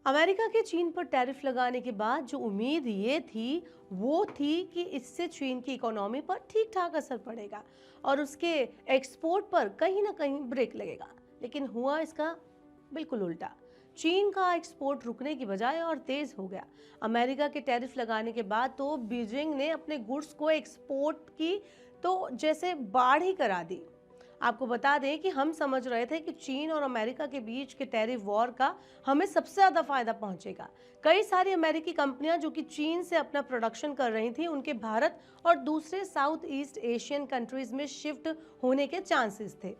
America के चीन पर टैरिफ लगाने के बाद जो उम्मीद ये थी वो थी कि इससे चीन की इकोनॉमी पर ठीक ठाक असर पड़ेगा और उसके एक्सपोर्ट पर कहीं ना कहीं ब्रेक लगेगा। लेकिन हुआ इसका बिल्कुल उल्टा। चीन का एक्सपोर्ट रुकने की बजाय और तेज हो गया। अमेरिका के टैरिफ लगाने के बाद तो बीजिंग ने अपने गुड्स को एक्सपोर्ट की तो जैसे बाढ़ ही करा दी। आपको बता दें कि हम समझ रहे थे कि चीन और अमेरिका के बीच के टैरिफ वॉर का हमें सबसे ज़्यादा फायदा पहुंचेगा। कई सारी अमेरिकी कंपनियां जो कि चीन से अपना प्रोडक्शन कर रही थी, उनके भारत और दूसरे साउथ ईस्ट एशियन कंट्रीज में शिफ्ट होने के चांसेस थे।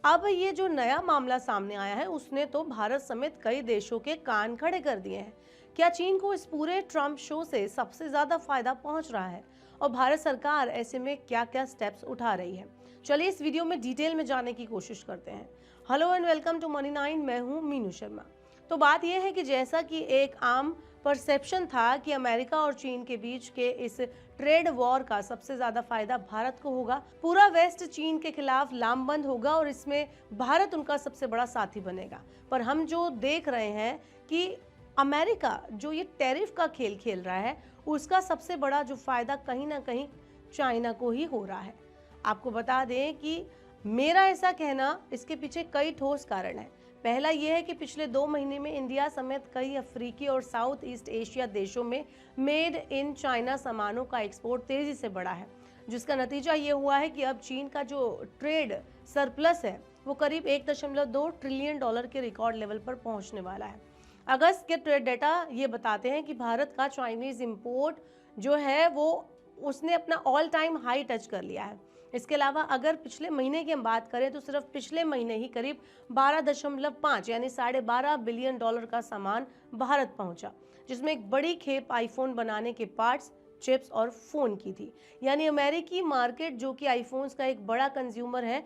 अब ये जो नया मामला सामने आया है उसने तो भारत समेत कई देशों के कान खड़े कर दिए हैं। क्या चीन को इस पूरे ट्रम्प शो से सबसे ज्यादा फायदा पहुंच रहा है और भारत सरकार ऐसे में क्या क्या स्टेप्स उठा रही है? चलिए इस वीडियो में डिटेल में जानने की कोशिश करते हैं। Hello and welcome to Money 9। मैं हूं मीनू शर्मा। तो बात यह है कि जैसा कि एक आम परसेप्शन था कि अमेरिका और चीन के बीच के इस ट्रेड वॉर का सबसे ज्यादा फायदा भारत को होगा। पूरा वेस्ट चीन के खिलाफ लामबंद होगा और इसमें भारत उनका सबसे बड़ा साथी बनेगा। पर हम जो देख रहे हैं कि अमेरिका जो ये टैरिफ का खेल खेल रहा है, उसका सबसे बड़ा जो फायदा कहीं ना कहीं चाइना को ही हो रहा है। आपको बता दें कि मेरा ऐसा कहना, इसके पीछे कई ठोस कारण हैं। पहला यह है कि पिछले 2 महीने में इंडिया समेत कई अफ्रीकी और साउथ ईस्ट एशिया देशों में मेड इन चाइना सामानों का एक्सपोर्ट तेजी से बढ़ा है, जिसका नतीजा ये हुआ है कि अब चीन का जो ट्रेड सरप्लस है वो करीब 1.2 ट्रिलियन डॉलर के रिकॉर्ड लेवल पर पहुंचने वाला है। अगस्त के ट्रेड डेटा ये बताते हैं कि भारत का चाइनीज इंपोर्ट जो है वो उसने अपना ऑल टाइम हाई टच कर लिया है। इसके अलावा अगर पिछले महीने की हम बात करें तो सिर्फ पिछले महीने ही करीब 12.5 यानी $12.5 बिलियन का सामान भारत पहुंचा, जिसमें एक बड़ी खेप आईफोन बनाने के पार्ट्स, चिप्स और फोन की थी। यानी अमेरिकी मार्केट जो कि आईफोन्स का एक बड़ा कंज्यूमर है,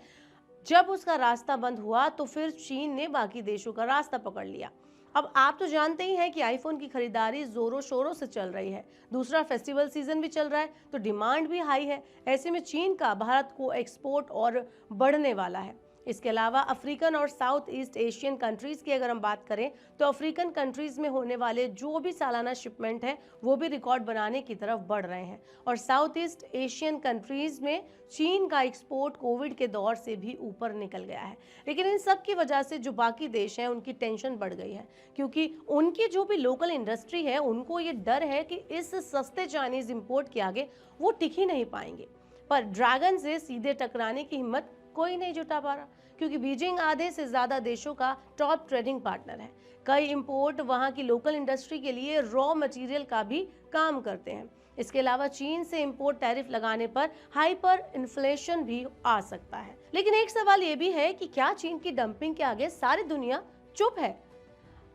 जब उसका रास्ता बंद हुआ तो फिर चीन ने बाकी देशों का रास्ता पकड़ लिया। अब आप तो जानते ही हैं कि आईफोन की खरीदारी जोरों शोरों से चल रही है। दूसरा, फेस्टिवल सीजन भी चल रहा है तो डिमांड भी हाई है। ऐसे में चीन का भारत को एक्सपोर्ट और बढ़ने वाला है। इसके अलावा अफ्रीकन और साउथ ईस्ट एशियन कंट्रीज की अगर हम बात करें तो अफ्रीकन कंट्रीज में होने वाले जो भी सालाना शिपमेंट है वो भी रिकॉर्ड बनाने की तरफ बढ़ रहे हैं। और साउथ ईस्ट एशियन कंट्रीज में चीन का एक्सपोर्ट कोविड के दौर से भी ऊपर निकल गया है। लेकिन इन सब की वजह से जो बाकी देश हैं उनकी टेंशन बढ़ गई है, क्योंकि उनकी जो भी लोकल इंडस्ट्री है उनको ये डर है कि इस सस्ते चाइनीज इंपोर्ट के आगे वो टिक ही नहीं पाएंगे। पर ड्रैगन से सीधे टकराने की हिम्मत कोई नहीं जुटा पा रहा, क्योंकि बीजिंग आधे से ज्यादा देशों का टॉप ट्रेडिंग पार्टनर है। कई इंपोर्ट वहां की लोकल इंडस्ट्री के लिए रॉ मटेरियल का भी काम करते हैं। इसके अलावा चीन से इंपोर्ट टैरिफ लगाने पर हाइपर इन्फ्लेशन भी आ सकता है। लेकिन एक सवाल ये भी है कि क्या चीन की डंपिंग के आगे सारी दुनिया चुप है?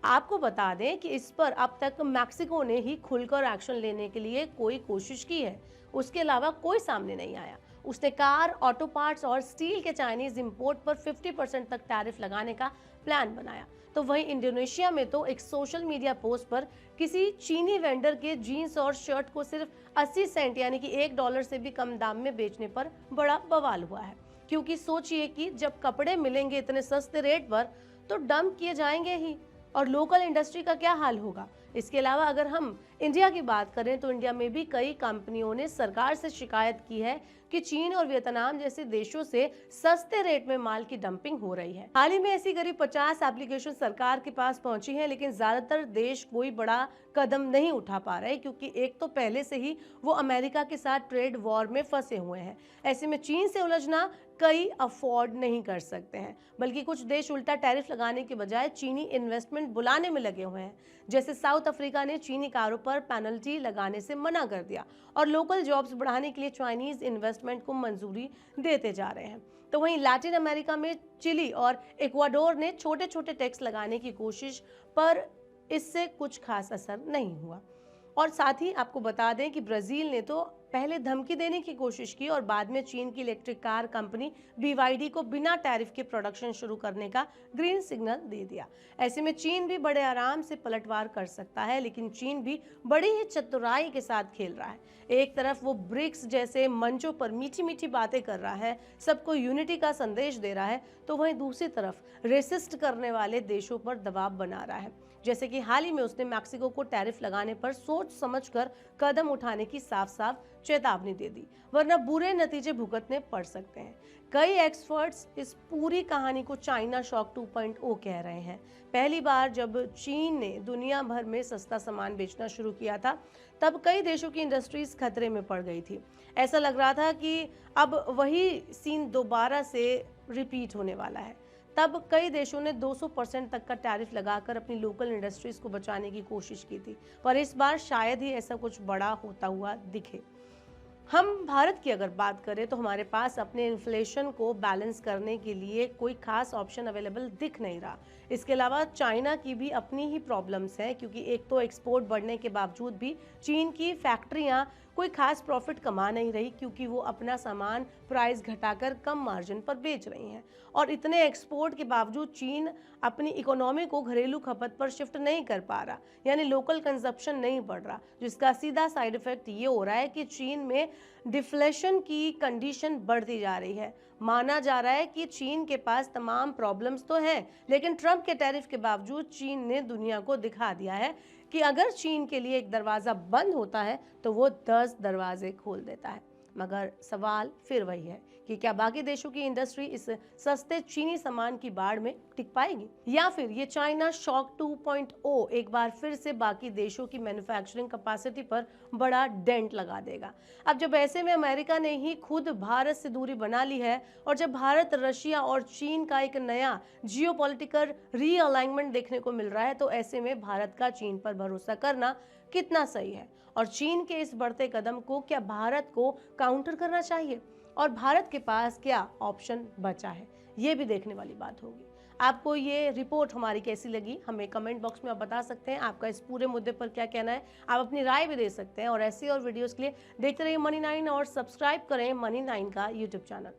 आपको बता दें कि इस पर अब तक मैक्सिको ने ही खुलकर एक्शन लेने के लिए कोई कोशिश की है, उसके अलावा कोई सामने नहीं आया। उसने कार, ऑटो पार्ट्स और स्टील के चाइनीज इंपोर्ट पर 50% तक टैरिफ लगाने का प्लान बनाया। तो वहीं इंडोनेशिया में तो एक सोशल मीडिया पोस्ट पर किसी चीनी वेंडर के जीन्स और शर्ट को सिर्फ 80 सेंट यानी कि $1 से भी कम दाम में बेचने पर बड़ा बवाल हुआ है। क्योंकि सोचिए कि जब कपड़े मिलेंगे इतने सस्ते रेट पर तो डंप किए जाएंगे ही, और लोकल इंडस्ट्री का क्या हाल होगा। इसके अलावा अगर हम इंडिया की बात करें तो इंडिया में भी कई कंपनियों ने सरकार से शिकायत की है कि चीन और वियतनाम जैसे देशों से सस्ते रेट में माल की डंपिंग हो रही है। हाल ही में ऐसी करीब 50 एप्लीकेशन सरकार के पास पहुंची हैं, लेकिन ज्यादातर देश कोई बड़ा कदम नहीं उठा पा रहे, क्योंकि एक तो पहले से ही वो अमेरिका के साथ ट्रेड वॉर में फंसे हुए हैं। ऐसे में चीन से उलझना कई अफोर्ड नहीं कर सकते हैं, बल्कि कुछ देश उल्टा टैरिफ लगाने के बजाय चीनी इन्वेस्टमेंट बुलाने में लगे हुए हैं। जैसे साउथ अफ्रीका ने चीनी कारों पर पेनल्टी लगाने से मना कर दिया और लोकल जॉब्स बढ़ाने के लिए चाइनीज इन्वेस्टमेंट को मंजूरी देते जा रहे हैं। तो वहीं लैटिन अमेरिका में चिली और इक्वाडोर ने छोटे छोटे टैक्स लगाने की कोशिश, पर इससे कुछ खास असर नहीं हुआ। और साथ ही आपको बता दें कि ब्राजील ने तो पहले धमकी देने की कोशिश की और बाद में चीन की इलेक्ट्रिक कार कंपनी BYD को बिना टैरिफ के प्रोडक्शन शुरू करने का ग्रीन सिग्नल दे दिया। ऐसे में चीन भी बड़े आराम से पलटवार कर सकता है, लेकिन चीन भी बड़ी ही चतुराई के साथ खेल रहा है। एक तरफ वो ब्रिक्स जैसे मंचों पर मीठी मीठी बातें कर रहा है, सबको यूनिटी का संदेश दे रहा है, तो वहीं दूसरी तरफ रेसिस्ट करने वाले देशों पर दबाव बना रहा है। जैसे कि हाल ही में उसने मैक्सिको को टैरिफ लगाने पर सोच समझकर कदम उठाने की साफ साफ चेतावनी दे दी, वरना बुरे नतीजे भुगतने पड़ सकते हैं। कई एक्सपर्ट्स इस पूरी कहानी को चाइना शॉक 2.0 कह रहे हैं। पहली बार जब चीन ने दुनिया भर में सस्ता सामान बेचना शुरू किया था, तब कई देशों की इंडस्ट्रीज खतरे में पड़ गई थी। ऐसा लग रहा था कि अब वही सीन दोबारा से रिपीट होने वाला है। तब कई देशों ने 200% तक का टैरिफ लगाकर अपनी लोकल इंडस्ट्रीज को बचाने की कोशिश की थी, पर इस बार शायद ही ऐसा कुछ बड़ा होता हुआ दिखे। हम भारत की अगर बात करें तो हमारे पास अपने इन्फ्लेशन को बैलेंस करने के लिए कोई खास ऑप्शन अवेलेबल दिख नहीं रहा। इसके अलावा चाइना की भी अपनी ही प्रॉब्लम्स हैं, क्योंकि एक तो एक्सपोर्ट बढ़ने के बावजूद भी चीन की फैक्ट्रियां कोई खास प्रॉफिट कमा नहीं रही, क्योंकि वो अपना सामान प्राइस घटाकर कम मार्जिन पर बेच रही हैं। और इतने एक्सपोर्ट के बावजूद चीन अपनी इकोनॉमी को घरेलू खपत पर शिफ्ट नहीं कर पा रहा, यानी लोकल कंजप्शन नहीं बढ़ रहा, जिसका सीधा साइड इफेक्ट ये हो रहा है कि चीन में डिफ्लेशन की कंडीशन बढ़ती जा रही है। माना जा रहा है कि चीन के पास तमाम प्रॉब्लम्स तो हैं, लेकिन ट्रंप के टैरिफ के बावजूद चीन ने दुनिया को दिखा दिया है कि अगर चीन के लिए एक दरवाज़ा बंद होता है तो वो 10 दरवाजे खोल देता है। मगर सवाल फिर वही है कि क्या बाकी देशों की इंडस्ट्री इस सस्ते चीनी सामान की बाढ़ में टिक पाएगी, या फिर ये चाइना शॉक 2.0 एक बार फिर से बाकी देशों की मैन्युफैक्चरिंग कैपेसिटी पर बड़ा डेंट लगा देगा। अब जब ऐसे में अमेरिका ने ही खुद भारत से दूरी बना ली है, और जब भारत, रशिया और चीन का एक नया जियोपॉलिटिकल रीअलाइनमेंट देखने को मिल रहा है, तो ऐसे में भारत का चीन पर भरोसा करना कितना सही है, और चीन के इस बढ़ते कदम को क्या भारत को काउंटर करना चाहिए, और भारत के पास क्या ऑप्शन बचा है, ये भी देखने वाली बात होगी। आपको ये रिपोर्ट हमारी कैसी लगी, हमें कमेंट बॉक्स में आप बता सकते हैं। आपका इस पूरे मुद्दे पर क्या कहना है, आप अपनी राय भी दे सकते हैं। और ऐसी और वीडियोस के लिए देखते रहिए मनी 9 और सब्सक्राइब करें मनी 9 का यूट्यूब चैनल।